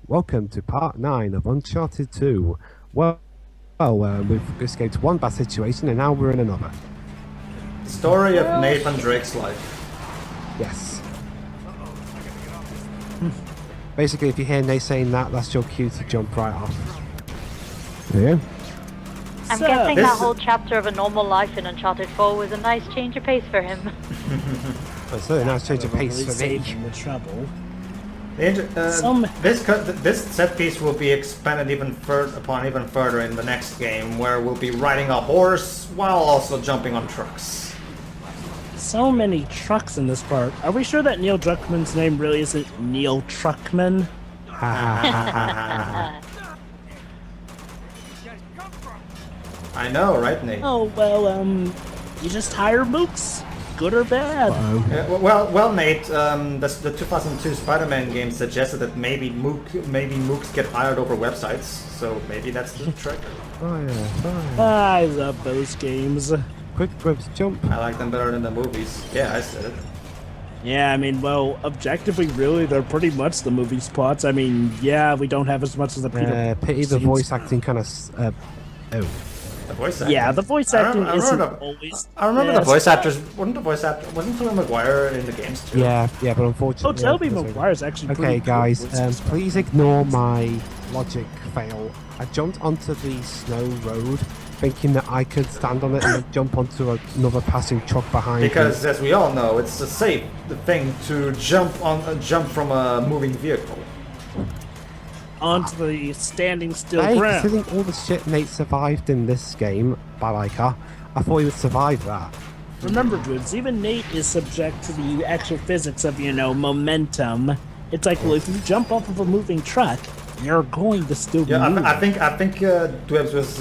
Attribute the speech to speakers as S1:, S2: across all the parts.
S1: welcome to part 9 of Uncharted 2. We've escaped one bad situation and now we're in another.
S2: The story of Nathan Drake's life.
S1: Yes. Basically, if you hear Nate saying that, that's your cue to jump right off. Yeah.
S3: I'm guessing that whole chapter of a normal life in Uncharted 4 was a nice change of pace for him.
S1: It's a nice change of pace for me.
S4: The trouble.
S2: This set piece will be expanded even further in the next game, where we'll be riding a horse while also jumping on trucks.
S4: So many trucks in this part. Are we sure that Neil Druckmann's name really isn't Neil Truckman?
S2: I know, right, Nate?
S4: Oh, well, you just hire mooks. Good or bad?
S2: Well, Nate, the 2002 Spider-Man game suggested that maybe mooks get hired over websites, so maybe that's the trick.
S1: Oh yeah,
S4: I love those games.
S1: Quick Dwibs jump.
S2: I like them better than the movies. Yeah, I said it.
S4: Yeah, I mean, well, objectively, really, they're pretty much the movie spots. I mean, yeah, we don't have as much as the Peter.
S1: Pity the voice acting kind of.
S2: The voice acting.
S4: Yeah, the voice acting isn't always.
S2: I remember the voice actors. Wasn't Tobey Maguire in the games too?
S1: Yeah, but unfortunately.
S4: Oh, Tobey Maguire's actually.
S1: Okay,
S4: pretty
S1: guys,
S4: cool.
S1: please ignore my logic fail. I jumped onto the snow road, thinking that I could stand on it and then jump onto another passing truck behind me.
S2: Because, as we all know, it's a safe thing to jump from a moving vehicle.
S4: Onto the standing still
S1: Hey,
S4: ground.
S1: considering all the shit Nate survived in this game by Leica, I thought he would survive that.
S4: Remember, Dwibs, even Nate is subject to the actual physics of, momentum. It's like, well, if you jump off of a moving truck, you're going to still be moving.
S2: I think Dwibs was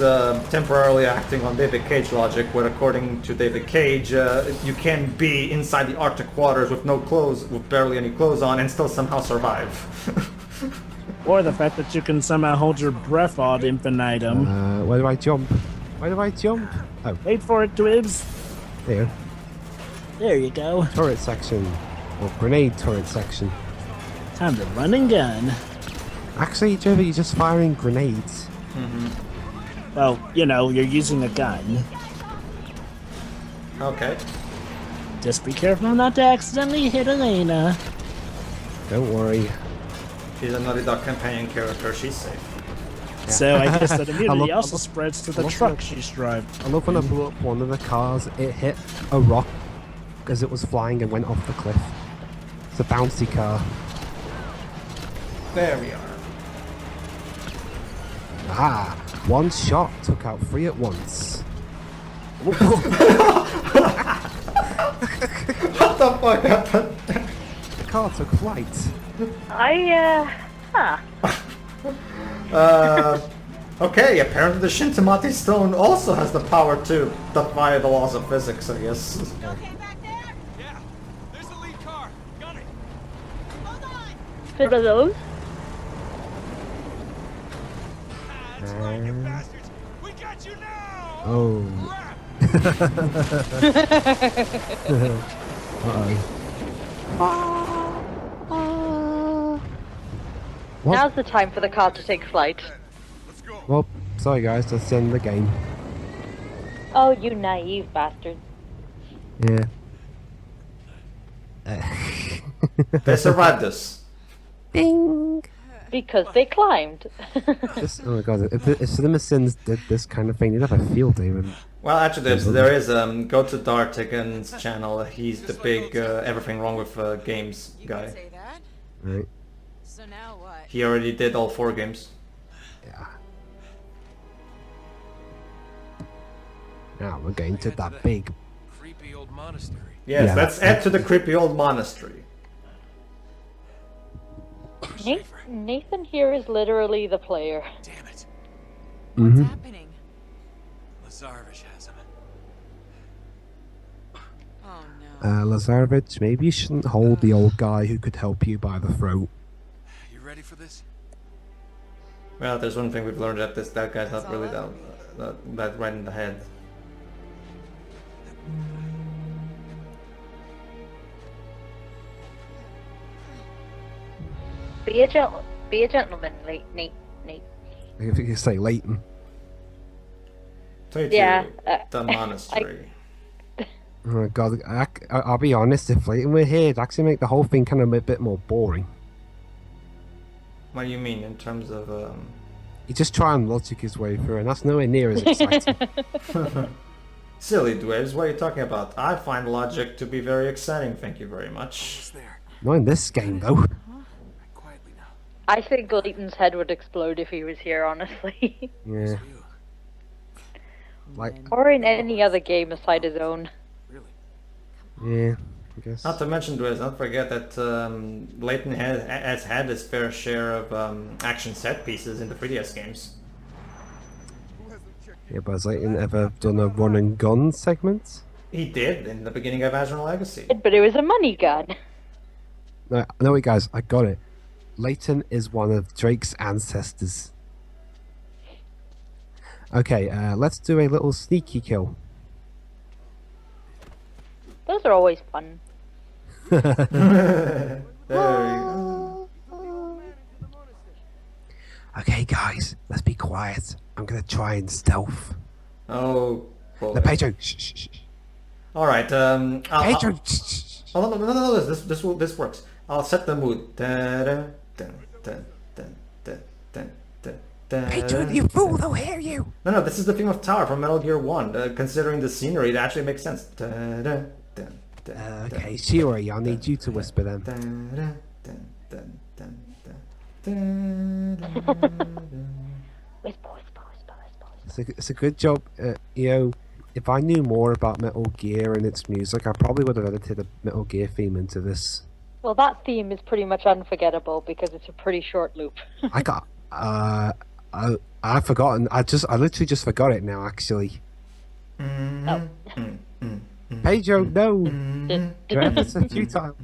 S2: temporarily acting on David Cage logic, where according to David Cage, you can be inside the Arctic waters with no clothes, with barely any clothes on, and still somehow survive.
S4: Or the fact that you can somehow hold your breath ad infinitum.
S1: Where do I jump? Where do I jump? Oh,
S4: Wait for it, Dwibs.
S1: there.
S4: There you go.
S1: Turret section. Or grenade turret section.
S4: Time to run and gun.
S1: Actually, Joe, you're just firing grenades.
S4: Well, you're using a gun.
S2: Okay.
S4: Just be careful not to accidentally hit Elena.
S1: Don't worry.
S2: She's a Naughty Dog companion character, she's safe.
S4: Yeah. So I guess that immunity
S1: I
S4: also
S1: love-
S4: spreads to
S1: I
S4: the
S1: love
S4: truck
S1: that.
S4: she's driving.
S1: I love when I blew up one of the cars, it hit a rock as it was flying and went off the cliff. It's a bouncy car.
S2: There we are.
S1: Ah, one shot took out 3 at once.
S2: What the fuck happened?
S1: The car took flight.
S2: Okay, apparently the Shintamati stone also has the power to defy the laws of physics, I guess.
S5: Okay, back there? Yeah. There's the lead car. Got it. Hold on.
S3: For those?
S5: That's right, you bastards. We got you now.
S1: Oh. What?
S3: Now's the time for the car to take flight.
S5: Let's go.
S1: Well, sorry guys, that's the end of the game.
S3: Oh, you naive bastard.
S1: Yeah.
S2: They survived this.
S1: Ding!
S3: Because they climbed.
S1: Oh my god, if CinemaSins did this kind of thing, you'd have a field day with.
S2: Well, actually, there is go to Dartigan's channel. He's the big everything wrong with games
S6: You
S2: guy.
S6: can say that.
S1: Right?
S6: So now what?
S2: He already did all 4 games.
S1: Yeah. Now we're going to that big.
S5: Creepy old monastery.
S2: Yes,
S1: Yeah,
S2: let's add to the creepy old monastery.
S3: Nathan here is literally the player.
S5: Damn it.
S6: What's happening?
S5: Lazarevich has him.
S6: Oh no.
S1: Lazarevich, maybe you shouldn't hold the old guy who could help you by the throat.
S5: You ready for this?
S2: Well, there's one thing we've learned that guy's not really that right in the head.
S3: Be Be a gentleman, Nate.
S1: If you could say Leighton.
S2: Take
S3: Yeah,
S2: to the monastery.
S1: Oh god, I'll be honest, if Leighton were here, it'd actually make the whole thing kind of a bit more boring.
S2: What do you mean in terms of
S1: You just try and logic his way through, and that's nowhere near as exciting.
S2: Silly Dwibs, what are you talking about? I find logic to be very exciting, thank you very much.
S5: There.
S1: Not in this game, though.
S5: Quietly now.
S3: I think Leighton's head would explode if he was here, honestly.
S1: Yeah.
S5: You.
S1: Like,
S3: Or in any other game aside his own.
S5: Really?
S1: yeah, I guess.
S2: Not to mention, Dwibs, don't forget that Leighton has had his fair share of action set pieces in the 3DS games.
S1: Yeah, but has Leighton ever done a run and gun segment?
S2: He did in the beginning of Azure Legacy.
S3: But it was a money gun.
S1: No, wait, guys, I got it. Leighton is one of Drake's ancestors. Okay, let's do a little sneaky kill.
S3: Those are always fun.
S2: There you go.
S1: Okay, guys, let's be quiet. I'm gonna try and stealth.
S2: Oh, boy.
S1: No, Pedro, shh.
S2: All right.
S1: Pedro, shh.
S2: Oh, no. This works. I'll set the mood.
S1: Pedro, you fool! They'll hear you.
S2: No, this is the theme of Tower from Metal Gear 1. Considering the scenery, it actually makes sense.
S1: Okay, Shiori, I'll need you to whisper them.
S3: Whisper.
S1: It's a good job. You know, if I knew more about Metal Gear and its music, I probably would have edited a Metal Gear theme into this.
S3: Well, that theme is pretty much unforgettable because it's a pretty short loop.
S1: I got. I've forgotten. I literally just forgot it now. Actually.
S3: Oh.
S1: Pedro, no. Your efforts are futile.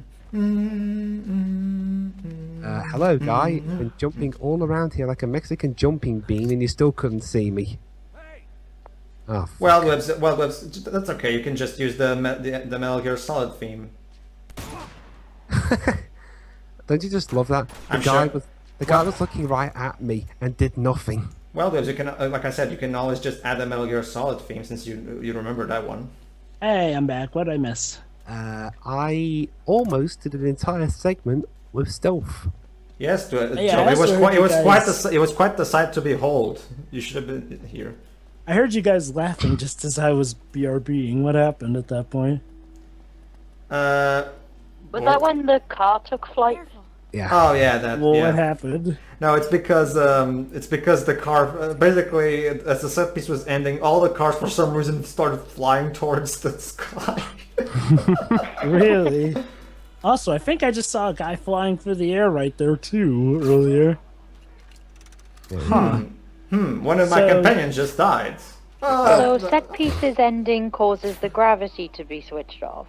S1: Hello, guy. I've been jumping all around here like a Mexican jumping bean, and you still couldn't see me. Oh,
S2: Well, Dwibs, that's okay. You can just use the Metal Gear Solid theme.
S1: don't you just love that?
S2: I'm sure.
S1: The guy was looking right at me and did nothing.
S2: Well, Dwibs, you can, like I said, you can always just add the Metal Gear Solid theme since you remember that one.
S4: Hey, I'm back. What'd I miss?
S1: I almost did an entire segment with stealth.
S2: Yes, Dwibs.
S4: Yeah,
S2: Joe,
S4: I also heard
S2: it was quite the sight to behold. You should have been here.
S4: I heard you guys laughing just as I was BRBing. What happened at that point?
S3: Was that when the car took flight?
S1: Yeah.
S2: Oh yeah, that.
S4: Well,
S2: yeah.
S4: what happened?
S2: No, it's because the car basically as the set piece was ending, all the cars for some reason started flying towards the sky.
S4: Really? Also, I think I just saw a guy flying through the air right there too earlier. Huh.
S2: One of my
S4: So-
S2: companions just died.
S3: So set pieces ending causes the gravity to be switched off.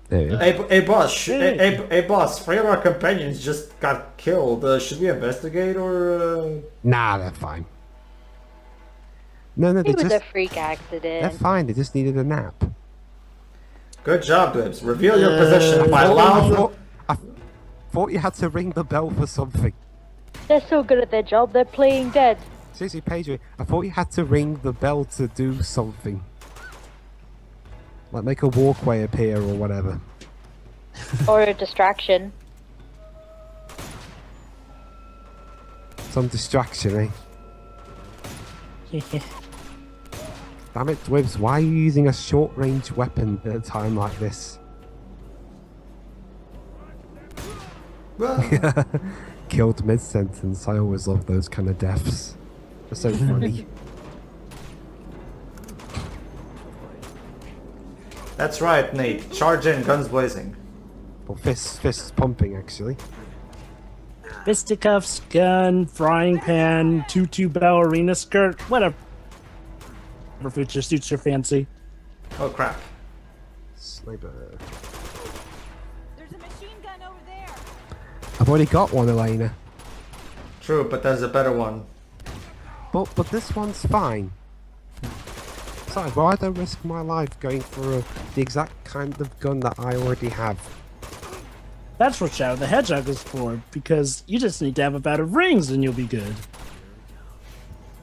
S1: There you go.
S2: Hey boss, 3 of our companions just got killed. Should we investigate or?
S1: Nah, they're fine. No, they
S3: It was
S1: just
S3: a freak
S1: they're
S3: accident.
S1: fine. They just needed a nap.
S2: Good job, Dwibs. Reveal your position by loud.
S1: I thought you had to ring the bell for something.
S3: They're so good at their job, they're playing dead.
S1: Seriously, Pedro, I thought you had to ring the bell to do something. Like make a walkway appear or whatever.
S3: Or a distraction.
S1: Some distraction, eh? Damn it, Dwibs, why are you using a short-range weapon at a time like this? Killed mid-sentence. I always love those kind of deaths. They're so funny.
S2: That's right, Nate. Charge in, guns blazing.
S1: Well, fists pumping, actually.
S4: Fisticuffs, gun, frying pan, tutu ballerina skirt, whatever. Whatever suits your fancy.
S2: Oh crap.
S1: Sniper.
S6: There's a machine gun over there.
S1: I've already got one, Elena.
S2: True, but there's a better one.
S1: But this one's fine. Besides, why do I risk my life going for the exact kind of gun that I already have?
S4: That's what Shadow the Hedgehog is for, because you just need to have a bout of rings and you'll be good.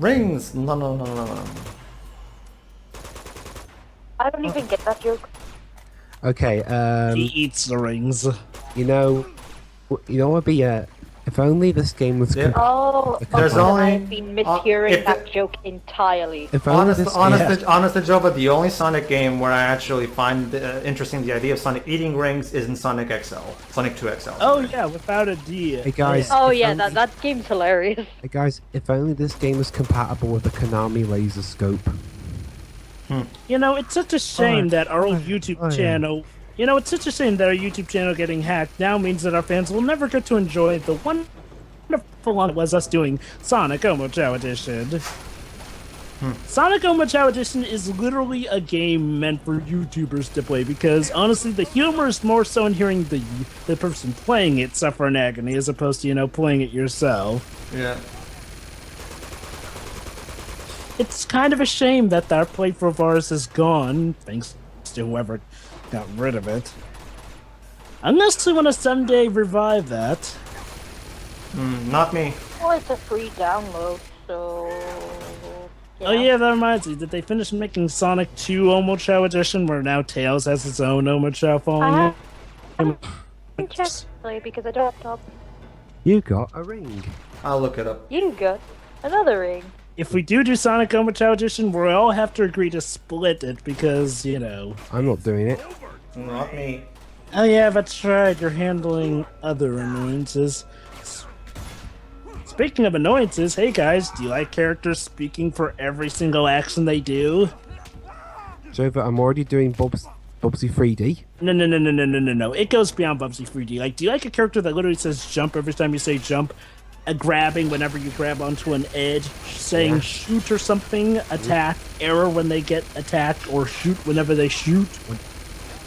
S2: Rings! No.
S3: I don't even get that joke.
S1: Okay,
S4: He eats the rings.
S1: you know what would be if only this game was
S2: Yeah.
S3: Oh,
S2: There's
S3: okay,
S2: only-
S3: I've been mishearing
S2: if
S3: that
S2: it-
S3: joke entirely.
S1: if only this
S2: Honest to Jova, the only Sonic game where I actually find interesting the idea of Sonic eating rings is in Sonic XL. Sonic 2 XL.
S4: Oh yeah, without a D.
S1: Hey guys,
S3: Oh
S1: if
S3: yeah,
S1: only-
S3: that game's hilarious.
S1: Hey guys, if only this game was compatible with the Konami laser scope.
S4: You know, it's such a shame that our old YouTube channel. You know, it's such a shame that our YouTube channel getting hacked now means that our fans will never get to enjoy the wonderful one it was us doing Sonic Omochao Edition. Sonic Omochao Edition is literally a game meant for YouTubers to play because honestly, the humor is more so in hearing the person playing it suffer in agony as opposed to playing it yourself.
S2: Yeah.
S4: It's kind of a shame that that playthrough of ours is gone, thanks to whoever got rid of it. Unless we want to someday revive that.
S2: Not me.
S3: Well, it's a free download, so...
S4: Oh yeah, that reminds me. Did they finish making Sonic 2 Omochao Edition, where now Tails has its own Omochao
S3: I
S4: following
S3: haven't checked, because I don't have top.
S1: You got a ring.
S2: I'll look it up.
S3: You got another ring.
S4: If we do Sonic Omochao Edition, we'll all have to agree to split it because,
S1: I'm not doing it.
S2: Not me.
S4: Oh yeah, that's right. You're handling other annoyances. Speaking of annoyances, hey guys, do you like characters speaking for every single action they do?
S1: Jova, I'm already doing Bubsy 3D.
S4: No. It goes beyond Bubsy 3D. Like, do you like a character that literally says jump every time you say jump? Grabbing whenever you grab onto an edge, saying shoot or something, attack, arrow when they get attacked, or shoot whenever they shoot,
S1: What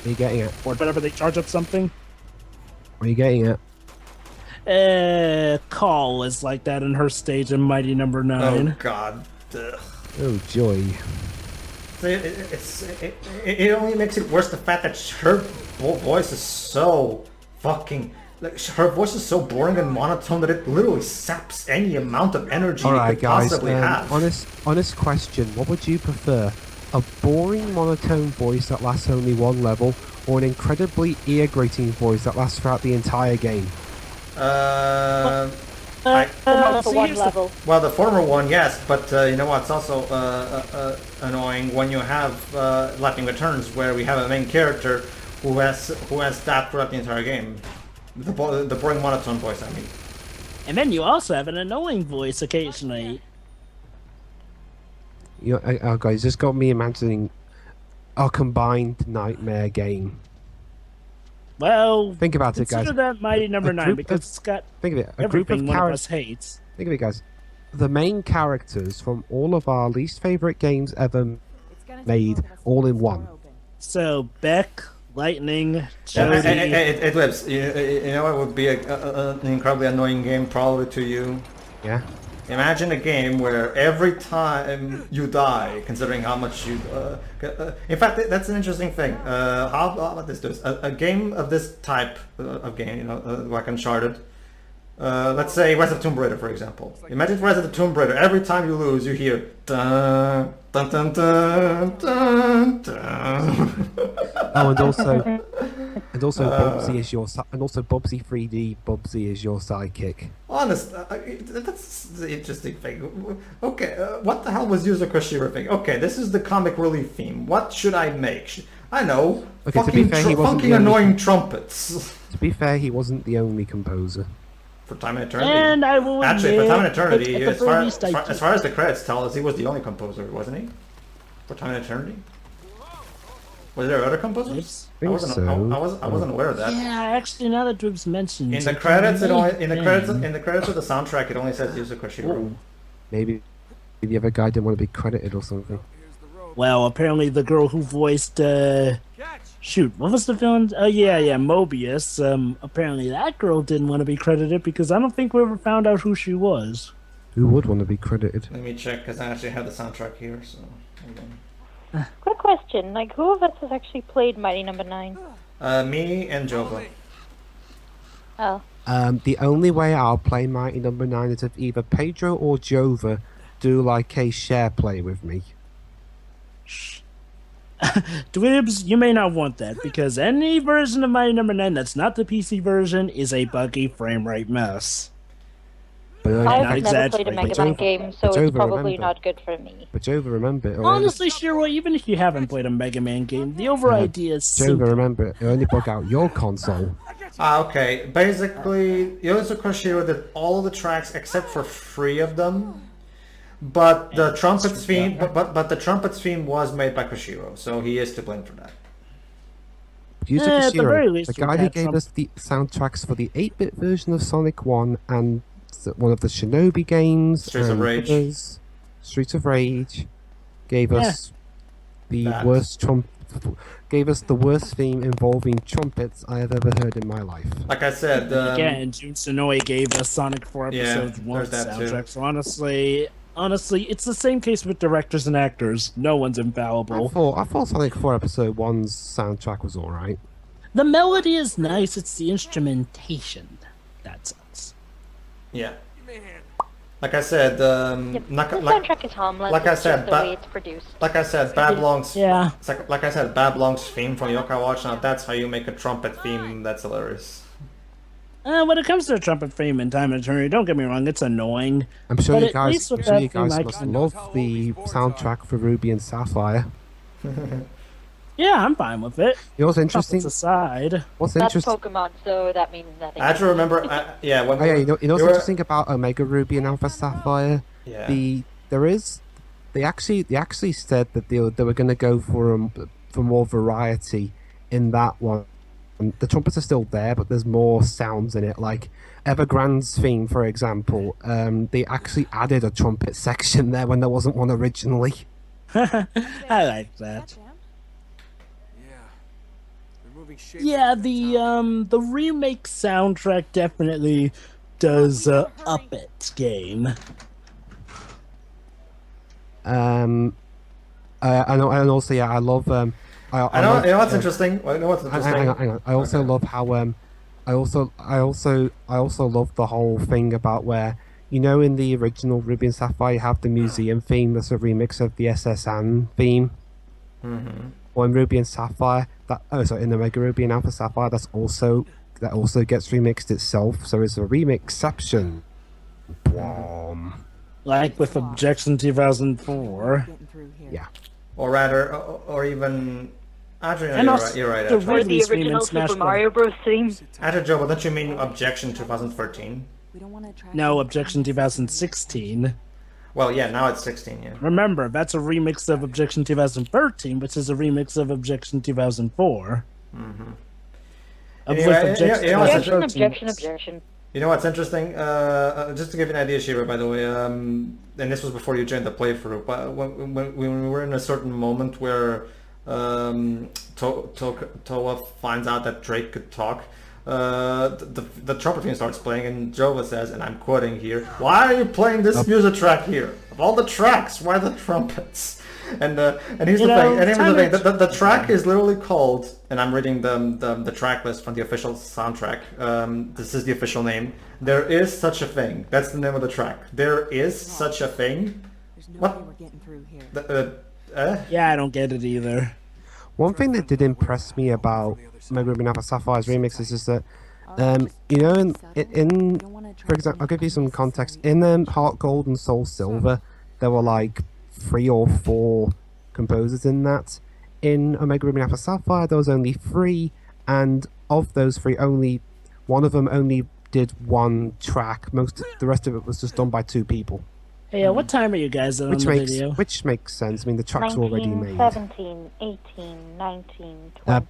S1: are you getting at?
S4: or whenever they charge up something?
S1: What are you getting at?
S4: Call is like that in her stage in Mighty Number
S2: Oh
S4: 9.
S2: god. Ugh.
S1: Oh joy.
S2: It only makes it worse the fact that her voice is so fucking... Like, her voice is so boring and monotone that it literally saps any amount of energy it
S1: Alright
S2: could
S1: guys,
S2: possibly have.
S1: honest question. What would you prefer? A boring monotone voice that lasts only one level, or an incredibly ear-grating voice that lasts throughout the entire game?
S3: For one level.
S2: Well, the former one, yes, but you know what? It's also annoying when you have Lightning Returns, where we have a main character who has that throughout the entire game. The boring monotone voice, I mean.
S4: And then you also have an annoying voice occasionally.
S1: Guys, this got me imagining a combined nightmare game.
S4: Well,
S1: Think about it, guys.
S4: consider that Mighty Number
S1: A
S4: 9
S1: group
S4: because
S1: of-
S4: it's got
S1: Think of it. A group
S4: everything
S1: of
S4: one of
S1: characters.
S4: us hates.
S1: Think of it, guys. The main characters from all of our least favorite games ever made, all in one.
S4: So, Beck, Lightning,
S2: Hey,
S4: Jody...
S2: Dwibs, you know what would be an incredibly annoying game probably to you?
S1: Yeah.
S2: Imagine a game where every time you die, considering how much you... in fact, that's an interesting thing. How about this? A game of this type of game, like Uncharted. Let's say Rise of Tomb Raider, for example. Imagine Rise of the Tomb Raider. Every time you lose, you hear... Dun, dun, dun, dun, dun, dun.
S1: Oh, and also Bubsy is your and also Bubsy 3D. Bubsy is your sidekick.
S2: Honest, that's the interesting thing. Okay, what the hell was Yuzo Koshiro thinking? Okay, this is the comic relief theme. What should I make? I know.
S1: Okay, to be
S2: fucking
S1: fair, he wasn't
S2: fucking
S1: the only-
S2: annoying trumpets.
S1: To be fair, he wasn't the only composer.
S2: For Time and Eternity.
S4: And I will
S2: Actually, for
S4: admit,
S2: Time and Eternity,
S4: at the
S2: as far,
S4: very least, I
S2: as far as the credits tell us, he was the only composer, wasn't he? For Time and Eternity. Was there other composers?
S1: I think so.
S2: I wasn't aware of that.
S4: Yeah, actually, now that Dwibs mentioned
S2: In the
S4: it,
S2: credits, it only
S4: maybe.
S2: in the credits of the soundtrack, it only says Yuzo Koshiro.
S1: Maybe the other guy didn't want to be credited or something.
S4: Well, apparently the girl who voiced, shoot, what was the villain? Oh, yeah, Mobius. Apparently that girl didn't want to be credited because I don't think we ever found out who she was.
S1: Who would want to be credited?
S2: Let me check, because I actually have the soundtrack here, so... Hold on.
S3: Quick question, like who of us has actually played Mighty Number 9?
S2: Me and Jova.
S3: Oh.
S1: The only way I'll play Mighty Number 9 is if either Pedro or Jova do like a share play with me.
S4: Dwibs, you may not want that, because any version of Mighty Number 9 that's not the PC version is a buggy frame rate mess.
S1: But
S3: I've
S4: not
S3: never played a
S4: exaggerating.
S3: Mega Man game, so
S1: But
S3: it's
S1: Jova,
S3: probably
S1: remember.
S3: not good for me.
S1: But Jova, remember it.
S4: Honestly, Shiro, even if you haven't played a Mega Man game, the overall idea is
S1: Jova,
S4: simple.
S1: remember it only bug out your console.
S2: Okay. Basically, Yozo Koshiro did all of the tracks except for 3 of them. But the trumpets theme, but the trumpets theme was made by Koshiro, so he is to blame for that.
S1: Yuzo
S4: at the very least,
S1: the
S4: we
S1: guy who
S4: had
S1: gave
S4: some-
S1: us the soundtracks for the 8-bit version of Sonic 1 and one of the Shinobi games,
S2: Streets of
S1: and
S2: Rage.
S1: others, Streets of Rage, gave us the
S2: That.
S1: gave us the worst theme involving trumpets I have ever heard in my life.
S2: Like I said,
S4: Again, Jun Sonoe gave us Sonic 4
S2: Yeah,
S4: Episodes 1
S2: there's that too.
S4: soundtrack, so honestly, it's the same case with directors and actors. No one's infallible.
S1: I thought Sonic 4 Episode 1's soundtrack was alright.
S4: The melody is nice, it's the instrumentation that sucks.
S2: yeah. Like I said,
S3: Yep.
S2: not,
S3: The
S2: like,
S3: soundtrack is harmless.
S2: like I
S3: it's
S2: said,
S3: just the
S2: but-
S3: way it's produced.
S2: like I said, Bablong's
S4: Yeah.
S2: like I said, Bablong's theme from Yokai Watch. Now that's how you make a trumpet theme. That's hilarious.
S4: When it comes to a trumpet theme in Time and Eternity, don't get me wrong, it's annoying.
S1: I'm sure
S4: But
S1: you
S4: at
S1: guys,
S4: least with
S1: I'm sure
S4: that
S1: you
S4: theme,
S1: guys
S4: I
S1: must
S4: can-
S1: love the soundtrack for Ruby and Sapphire.
S4: Yeah, I'm fine with it.
S1: You know what's interesting?
S4: Trumpets aside.
S1: What's
S3: That's
S1: interesting?
S3: Pokemon, so that means nothing.
S2: I actually remember. Yeah, when
S1: Oh yeah, you know
S2: we
S1: what's
S2: were-
S1: interesting about Omega Ruby and Alpha Sapphire?
S2: Yeah.
S1: They actually said that they were going to go for more variety in that one. And the trumpets are still there, but there's more sounds in it. Like Evergrande's theme, for example, they actually added a trumpet section there when there wasn't one originally.
S4: I like that.
S6: Jam?
S5: Yeah. They're moving shape.
S4: Yeah, the remake soundtrack definitely does up its game.
S1: And also, yeah, I love.
S2: I know. You know what's interesting? I know what's interesting.
S1: Hang on. I also love how I also love the whole thing about where, you know, in the original Ruby and Sapphire you have the museum theme that's a remix of the SSN theme.
S2: Mm-hmm.
S1: Or in Ruby and Sapphire, in the Mega Ruby and Alpha Sapphire, that also gets remixed itself. So it's a remixception.
S4: Like with Objection 2004.
S6: Getting through here.
S1: Yeah.
S2: Or rather, or even. Adrian,
S4: And
S2: you're
S4: also
S2: right. You're right.
S4: the
S2: Actually.
S3: Or the
S4: Ridley's theme in
S3: original
S4: Smash
S3: Super Mario Bros. Theme.
S2: Adrian, Joe, but don't you mean Objection 2013?
S6: We don't want to attract
S4: No,
S6: any
S4: Objection
S6: comments.
S4: 2016.
S2: Well, yeah. Now it's 16. Yeah.
S4: Remember, that's a remix of Objection 2013, which is a remix of Objection 2004.
S2: Mm-hmm.
S4: Of
S2: Yeah,
S4: which
S2: yeah,
S4: Objection
S2: yeah, yeah,
S3: Objection,
S4: 2013
S3: objection.
S2: You know what's interesting? Just to give you an idea, Shira, by the way, and this was before you joined the playthrough, but when we were in a certain moment where Toa finds out that Drake could talk, the trumpet theme starts playing, and Jova says, and I'm quoting here, "Why are you playing this music track here? Of all the tracks, why the trumpets?" And here's the thing. And here's the thing. The track is literally called, and I'm reading the track list from the official soundtrack. This is the official name. There is such a thing. That's the name of the track. There is such a thing.
S6: There's no
S2: What?
S6: way we're getting through here.
S4: Yeah, I don't get it either.
S1: One thing that did impress me about Mega Ruby and Alpha Sapphire's remixes is that, you know, in for example, I'll give you some context. In Heart Gold and Soul Silver, there were like 3 or 4 composers in that. In Omega Ruby and Alpha Sapphire, there was only 3, and of those 3, only one of them only did 1 track. The rest of it was just done by 2 people.
S4: Hey, what time are you guys on the video?
S1: Which makes sense. I mean, the track's already
S3: 19,
S1: made.
S3: 17, 18, 19, 20.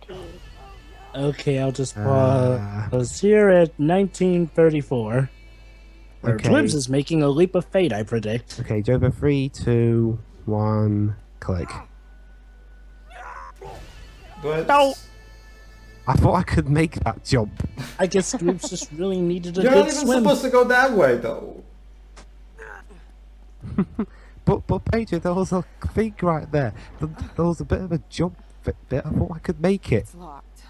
S4: Okay, I'll just pause here at 1934. Where
S1: Okay.
S4: Dwibs is making a leap of fate, I predict.
S1: Okay, Jova, 3, 2, 1, click.
S2: But
S4: No.
S1: I thought I could make that jump.
S4: I guess Dwibs just really needed a
S2: you're not
S4: good
S2: even
S4: swim.
S2: supposed to go that way, though.
S1: But Pedro, there was a thing right there. There was a bit of a jump bit. I thought I could make it.
S6: It's locked.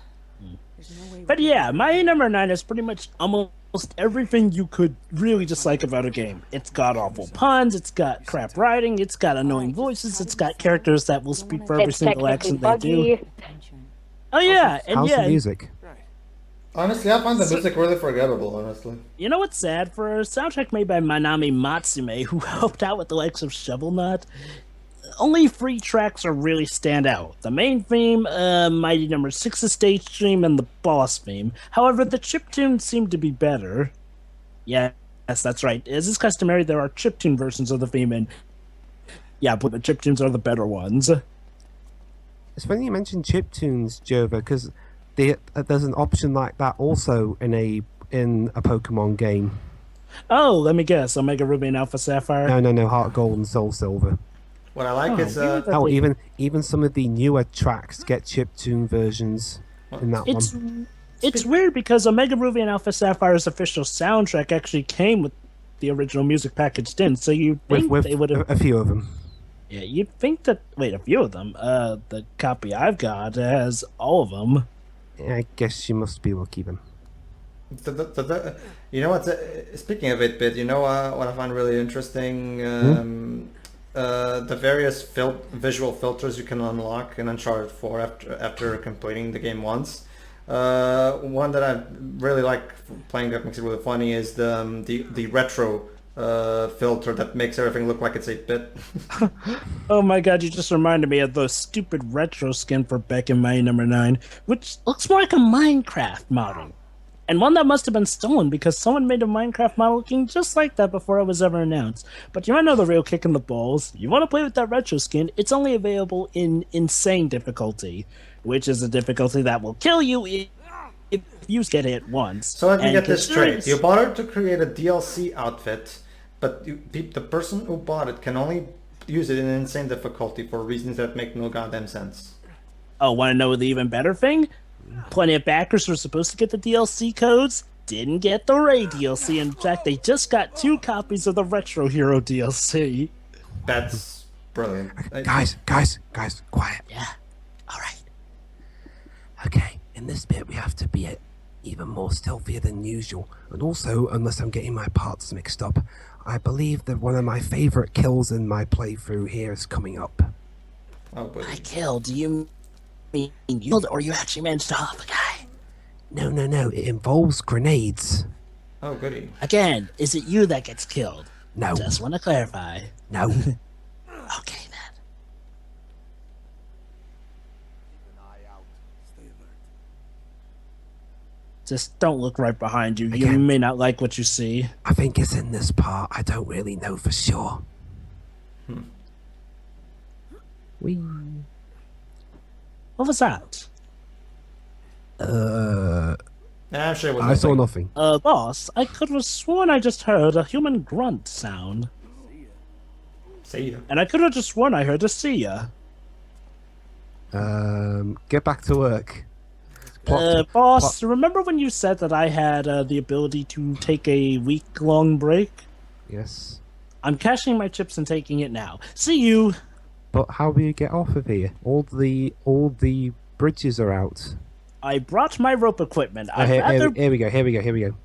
S4: But yeah, my number 9 is pretty much almost everything you could really dislike about a game. It's got awful puns, it's got crap writing, it's got annoying voices, it's got characters that will speak for every
S3: It's
S4: single
S3: technically
S4: accent they do.
S3: buggy.
S4: Oh yeah, and
S1: How's
S4: yeah,
S1: the music?
S2: Honestly, I find the music really forgettable, honestly.
S4: you know what's sad? For a soundtrack made by Manami Matsume, who helped out with the likes of Shovel Knight, only 3 tracks are really stand out. The main theme, Mighty Number 6's stage theme, and the boss theme. However, the chiptunes seem to be better. Yes, that's right. As is customary, there are chiptune versions of the theme, and yeah, but the chiptunes are the better ones.
S1: It's funny you mentioned chiptunes, Jova, because there's an option like that also in a Pokemon game.
S4: Oh, let me guess. Omega Ruby and Alpha Sapphire?
S1: No, Heart Gold and Soul Silver.
S2: What I like is
S1: Oh, even some of the newer tracks get chiptune versions in that one.
S4: It's weird because Omega Ruby and Alpha Sapphire's official soundtrack actually came with the original music packaged in, so you'd think
S1: With
S4: they would have...
S1: a few of them.
S4: Yeah, you'd think that... Wait, a few of them? The copy I've got has all of them.
S1: I guess you must be lucky then.
S2: You know what? Speaking of it, bit, you know what I find really interesting? The various visual filters you can unlock in Uncharted 4 after completing the game once. One that I really like playing that makes it really funny is the retro filter that makes everything look like it's 8-bit.
S4: Oh my god, you just reminded me of the stupid retro skin for Beck and May number 9, which looks more like a Minecraft model. And one that must have been stolen because someone made a Minecraft model looking just like that before it was ever announced. But you want to know the real kick in the balls? You want to play with that retro skin, it's only available in insane difficulty, which is a difficulty that will kill you if you get hit once.
S2: So let me get this straight. You bought it to create a DLC outfit, but the person who bought it can only use it in insane difficulty for reasons that make no goddamn sense.
S4: Oh, want to know the even better thing? Plenty of backers were supposed to get the DLC codes, didn't get the Ray DLC. In fact, they just got 2 copies of the Retro Hero DLC.
S2: That's brilliant.
S1: Guys, quiet.
S4: Yeah, alright.
S1: Okay, in this bit we have to be even more stealthier than usual. And also, unless I'm getting my parts mixed up, I believe that one of my favourite kills in my playthrough here is coming up.
S2: Oh, but
S4: I killed, do you mean you killed or you actually managed to off a guy?
S1: No, it involves grenades.
S2: oh, goody.
S4: Again, is it you that gets killed?
S1: No,
S4: Just want to clarify.
S1: no.
S4: Okay then. Just don't look right behind you. You
S1: Again.
S4: may not like what you see.
S1: I think it's in this part. I don't really know for sure. Whee.
S4: What was that?
S2: Yeah, I'm sure it was
S1: I saw
S2: nothing.
S1: nothing.
S4: Boss, I could have sworn I just heard a human grunt sound.
S2: See ya.
S4: And I could have just sworn I heard a see ya.
S1: Get back to work.
S4: Boss, remember when you said that I had the ability to take a week-long break?
S1: Yes.
S4: I'm cashing my chips and taking it now. See you!
S1: But how do you get off of here? All the bridges are out.
S4: I brought my rope equipment.
S1: Here we go.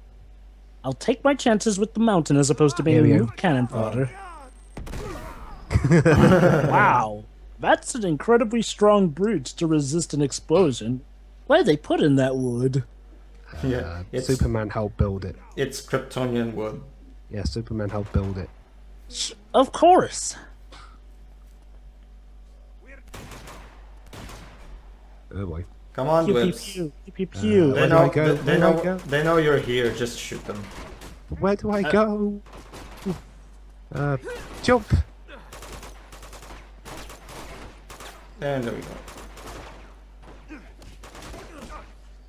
S4: I'll take my chances with the mountain as opposed to being
S1: Here we go.
S4: new cannon fodder. Wow, that's an incredibly strong bridge to resist an explosion. Why'd they put in that wood?
S2: Yeah, it's
S1: Superman helped build it.
S2: It's Kryptonian wood.
S1: Yeah, Superman helped build it.
S4: Of course.
S1: Oh boy.
S2: Come on,
S4: Pew, pew,
S2: Dwibs.
S4: pew, pew, pew, pew.
S1: Where do I go? Where do I go?
S2: They know you're here. Just shoot them.
S1: Where do I go? Jump!
S2: And there we go.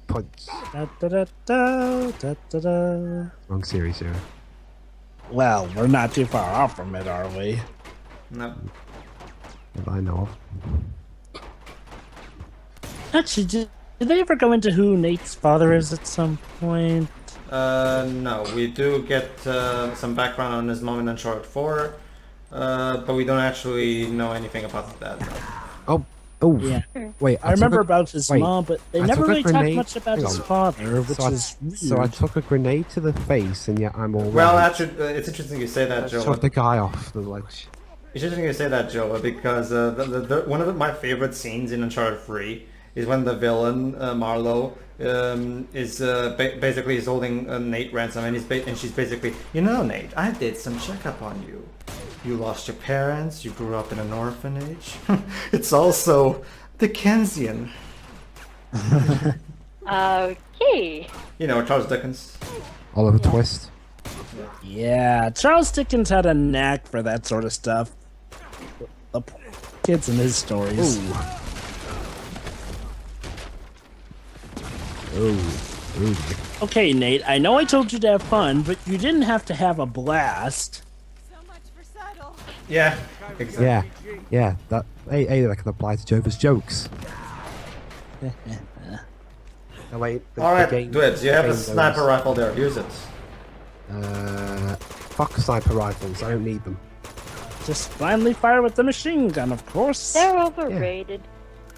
S1: Punch.
S4: Da, da, da, da, da, da, da.
S1: Wrong series here.
S4: Well, we're not too far off from it, are we?
S2: No.
S1: If I know of.
S4: Actually, did they ever go into who Nate's father is at some point?
S2: No. We do get some background on his mom in Uncharted 4, but we don't actually know anything about that.
S1: Oh, Oh,
S4: Yeah.
S1: wait.
S4: I remember
S1: took
S4: about his mom, but they
S1: I
S4: never
S1: took a
S4: really talked
S1: grenade-
S4: much about
S1: hang
S4: his
S1: on.
S4: father, which
S1: So I,
S4: is weird.
S1: so I took a grenade to the face, and yet I'm all
S2: Well,
S1: right.
S2: actually, it's interesting you say that, Joe.
S1: Shove the guy off the ledge.
S2: It's interesting you say that, Joe, because one of my favorite scenes in Uncharted 3 is when the villain, Marlowe, is basically is holding Nate ransom, and she's basically, you know, Nate, I did some checkup on you. You lost your parents, you grew up in an orphanage. It's also Dickensian.
S3: Okay.
S2: You know, Charles Dickens.
S1: Oliver Twist.
S4: Yeah, Charles Dickens had a knack for that sort of stuff. The kids in his stories. Okay, Nate, I know I told you to have fun, but you didn't have to have a blast.
S6: So much for subtle.
S2: Yeah, exactly.
S1: Yeah. That that can apply to Jover's jokes. Oh, wait,
S2: Alright,
S1: game-
S2: Dwibs, you have a
S1: game
S2: sniper
S1: goes,
S2: rifle there. Use it.
S1: Fuck sniper rifles. I don't need them.
S4: Just blindly fire with the machine gun, of course.
S3: They're overrated.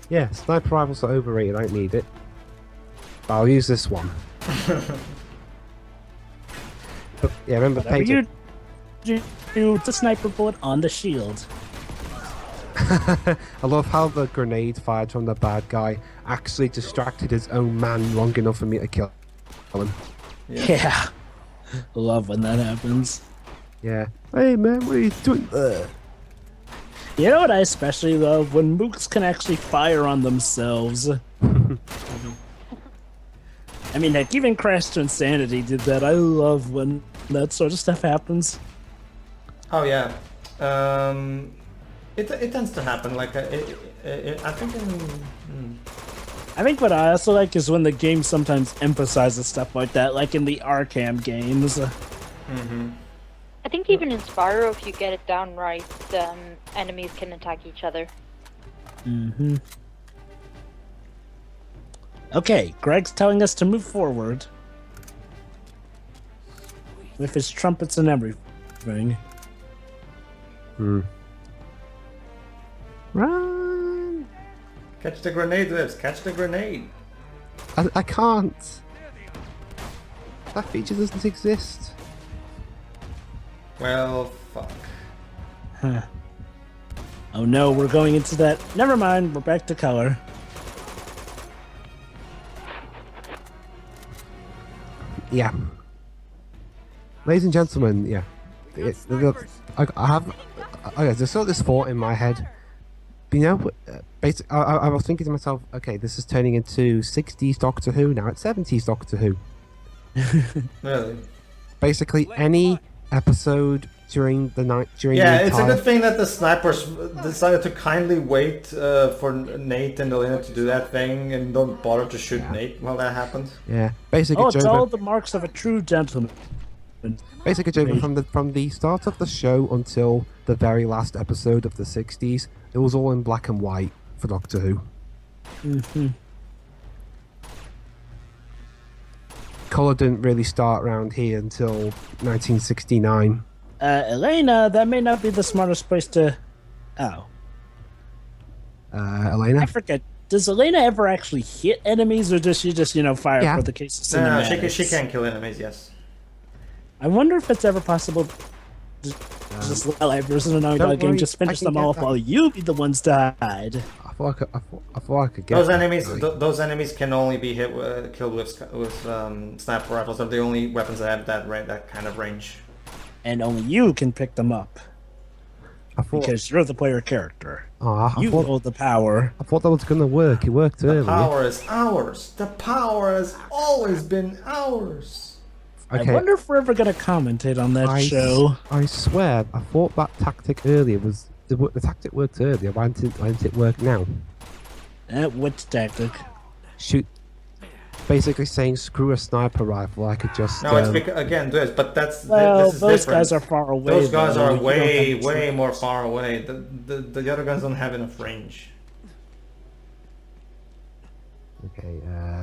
S1: Yeah, sniper rifles are overrated. I don't need it. But I'll use this one. But, yeah, remember
S4: Whatever
S1: Pager.
S4: you the sniper bullet on the shield.
S1: I love how the grenade fired from the bad guy actually distracted his own man long enough for me to kill him.
S4: Yeah. Love when that happens.
S1: Yeah. Hey man, what are you doing?
S4: You know what I especially love? When mooks can actually fire on themselves. I mean, heck, even Crash to Insanity did that. I love when that sort of stuff happens.
S2: Oh yeah. It tends to happen. Like I think
S4: I think what I also like is when the game sometimes emphasizes stuff like that, like in the Arkham games.
S3: I think even in Spyro, if you get it down right, enemies can attack each other.
S4: Okay, Greg's telling us to move forward. With his trumpets and everything.
S1: Run!
S2: catch the grenade, Dwibs. Catch the grenade.
S1: I can't. That feature doesn't exist.
S2: Well, fuck.
S4: Oh no, we're going into that. Never mind, we're back to color.
S1: Yeah. Ladies and gentlemen, yeah. I have. There's sort of this thought in my head. But, you know, basically, I was thinking to myself, okay, this is turning into 60s Doctor Who, now it's 70s Doctor Who.
S2: Really?
S1: Basically, any episode during the night, during
S2: Yeah,
S1: the
S2: it's a
S1: entire...
S2: good thing that the snipers decided to kindly wait for Nate and Elena to do that thing and don't bother to shoot Nate while that happened.
S1: Yeah, basically,
S4: Oh, it's
S1: Jover,
S4: all the marks of a true gentleman.
S1: Jover, from the start of the show until the very last episode of the 60s, it was all in black and white for Doctor Who. Colour didn't really start around here until 1969.
S4: Elena, that may not be the smartest place to... Oh.
S1: Elena?
S4: I forget. Does Elena ever actually hit enemies, or does she just, fire
S1: Yeah.
S4: for the case of
S2: No,
S4: cinematics?
S2: she can kill enemies, yes.
S4: I wonder if it's ever possible to just like versus an
S1: Don't
S4: Dog game,
S1: worry,
S4: just
S1: I
S4: finish
S1: can
S4: them
S1: get
S4: all off
S1: that.
S4: while you be the ones to hide.
S1: I thought I could get
S2: Those
S1: that,
S2: enemies,
S1: really.
S2: those enemies can only be killed with sniper rifles. They're the only weapons that have that kind of range.
S4: And only you can pick them up,
S1: I thought,
S4: because you're the player character.
S1: I
S4: You
S1: thought,
S4: hold the power.
S1: I thought that was going to work. It worked
S2: The
S1: earlier.
S2: power is ours. The power has always been ours.
S1: Okay.
S4: I wonder if we're ever going to commentate on that show.
S1: I swear, I thought that tactic earlier was... The tactic worked earlier. Why didn't it work now?
S4: What tactic?
S1: Shoot. Basically saying, screw a sniper rifle, I could just...
S2: No, it's because, again, but that's
S4: Well,
S2: this is
S4: those
S2: different.
S4: guys are far away.
S2: Those guys
S4: though.
S2: are
S4: You don't
S2: way,
S4: have to-
S2: way more far away. The other guns don't have enough range.
S1: Okay,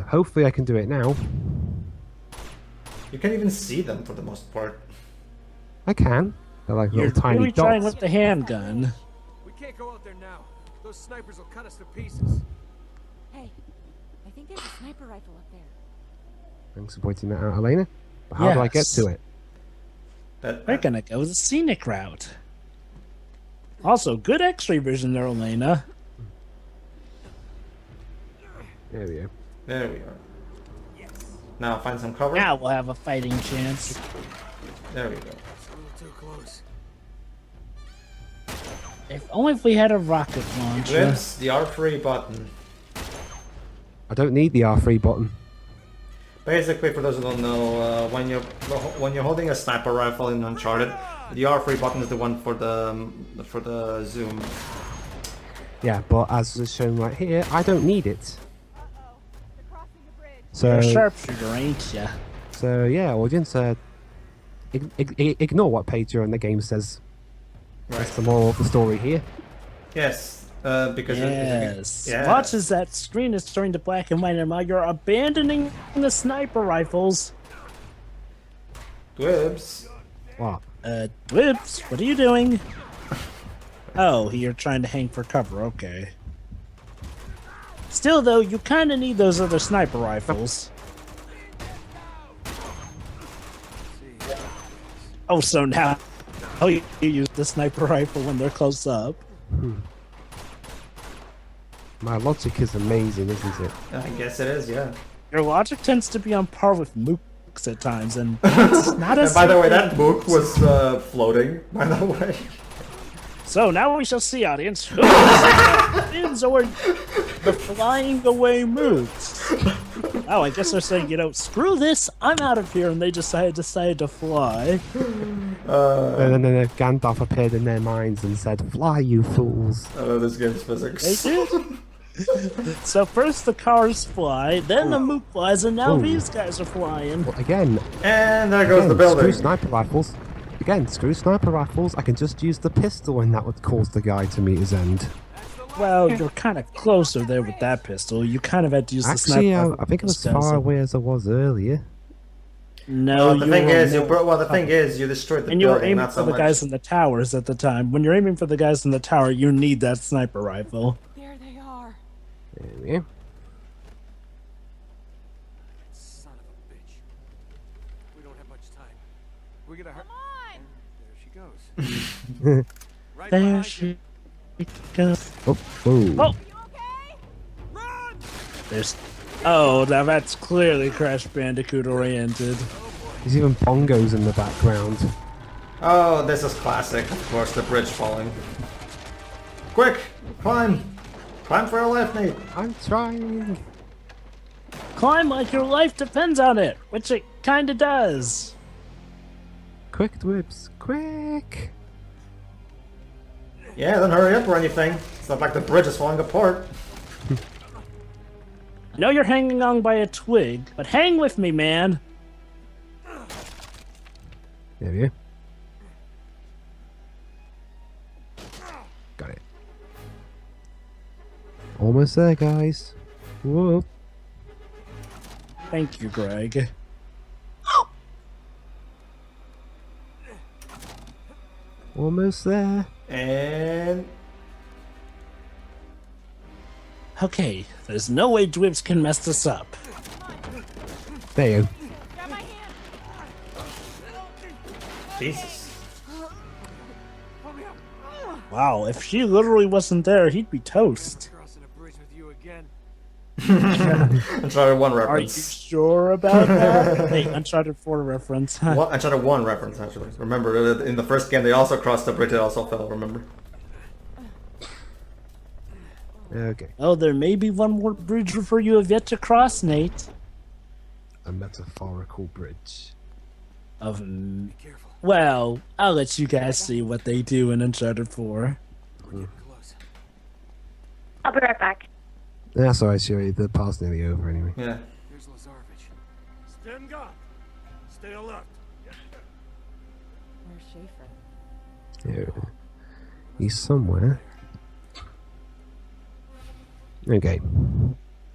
S1: hopefully I can do it now.
S2: You can't even see them for the most part.
S1: I can. They're like
S4: You're
S1: little tiny
S4: really trying
S1: dots.
S4: with the handgun.
S5: We can't go out there now. Those Those snipers will cut us to pieces.
S6: Hey, I think there's a sniper rifle up there.
S1: Thanks for pointing that out, Elena. But how do I get to it?
S4: We're gonna go the scenic route. Also, good X-ray vision there, Elena.
S1: There we go.
S2: There we are. Now find some cover.
S4: Now we'll have a fighting chance.
S2: There we go.
S5: It's a little too close.
S4: If only if we had a rocket launcher.
S2: Glimpse the R3 button.
S1: I don't need the R3 button.
S2: Basically, for those who don't know, when you're holding a sniper rifle in Uncharted, the R3 button is the one for the zoom.
S1: Yeah, but as is shown right here, I don't need it.
S6: Uh-oh. They're crossing the bridge.
S4: You're a
S1: So,
S4: sharpshooter, ain't ya?
S1: so yeah, audience, ignore what page you're on the game says. That's the moral of the story here.
S2: Yes, because
S4: Yes.
S2: yeah.
S4: Watch as that screen is turning to black and white, and while you're abandoning the sniper rifles.
S2: Dwibs.
S1: What?
S4: Dwibs, what are you doing? Oh, you're trying to hang for cover, okay. Still, though, you kind of need those other sniper rifles. Oh, so now you use the sniper rifle when they're close up.
S1: My logic is amazing, isn't it?
S2: I guess it is, yeah.
S4: Your logic tends to be on par with mooks at times, and that's not a
S2: And by the way, that book was floating, by the way.
S4: So now we shall see, audience, who wins or the flying away moves. Oh, I guess they're saying, screw this, I'm out of here, and they decided to fly.
S1: And then Gandalf appeared in their minds and said, "Fly, you fools!"
S2: I love this game's physics.
S4: They did. So first the cars fly, then the mook flies, and now
S1: Ooh.
S4: these guys are flying.
S1: Well, again,
S2: And there goes the
S1: screw
S2: building.
S1: sniper rifles. Again, screw sniper rifles. I can just use the pistol, and that would cause the guy to meet his end.
S4: Well, you're kind of closer there with that pistol. You kind of had to use the
S1: Actually,
S4: sniper rifle.
S1: I think it was
S4: instead,
S1: far
S4: so-
S1: away as I was earlier.
S4: No,
S2: Well, the
S4: you
S2: thing
S4: were
S2: is,
S4: more-
S2: you destroyed the
S4: And you were
S2: building,
S4: aiming
S2: not
S4: for
S2: so
S4: the
S2: much.
S4: guys in the towers at the time. When you're aiming for the guys in the tower, you need that sniper rifle.
S6: There they are.
S1: There we go.
S5: Son of a bitch. We don't have much time. We're gonna hurt.
S6: Come on.
S5: There she goes. Right
S4: There
S5: behind
S4: she
S5: you.
S4: goes.
S1: Oh, whoa.
S4: Oh,
S6: You okay?
S5: Run!
S4: there's. Oh, now that's clearly Crash Bandicoot oriented.
S1: There's even bongos in the background.
S2: Oh, this is classic. Of course, the bridge falling. Quick, climb! Climb for your life, Nate.
S1: I'm trying.
S4: Climb like your life depends on it, which it kinda does.
S1: Quick, Dwibs, quick!
S2: Yeah, don't hurry up or anything. It's not like the bridge is falling apart.
S4: I know you're hanging on by a twig, but hang with me, man.
S1: There we go. Got it. Almost there, guys. Whoa.
S4: Thank you, Greg.
S1: Almost there.
S2: And
S4: Okay, there's no way Dwibs can mess this up.
S1: There you go.
S6: Grab my hand.
S2: Jesus.
S4: Wow, if she literally wasn't there, he'd be toast.
S5: Crossing a bridge with you again.
S2: Uncharted 1
S4: Are you
S2: reference.
S4: sure about that? Hey, Uncharted 4 reference.
S2: Uncharted 1 reference, actually. Remember, in the first game, they also crossed the bridge, it also fell, remember?
S1: Okay.
S4: Oh, there may be one more bridge for you have yet to cross, Nate.
S1: A metaphorical bridge.
S5: Careful.
S4: Well, I'll let you guys see what they do in Uncharted 4.
S5: Close.
S3: I'll be right back.
S1: That's alright, Sherry. The part's nearly over anyway.
S2: Yeah.
S5: Here's Lazarevich. Stand guard. Stay alert.
S6: Where's Schaefer?
S1: Yeah. He's somewhere. Okay.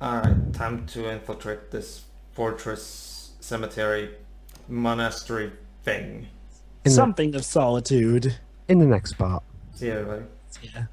S2: Alright, time to infiltrate this fortress, cemetery, monastery thing.
S1: In
S4: Something of solitude.
S1: the next part.
S2: See you, everybody.
S4: Yeah.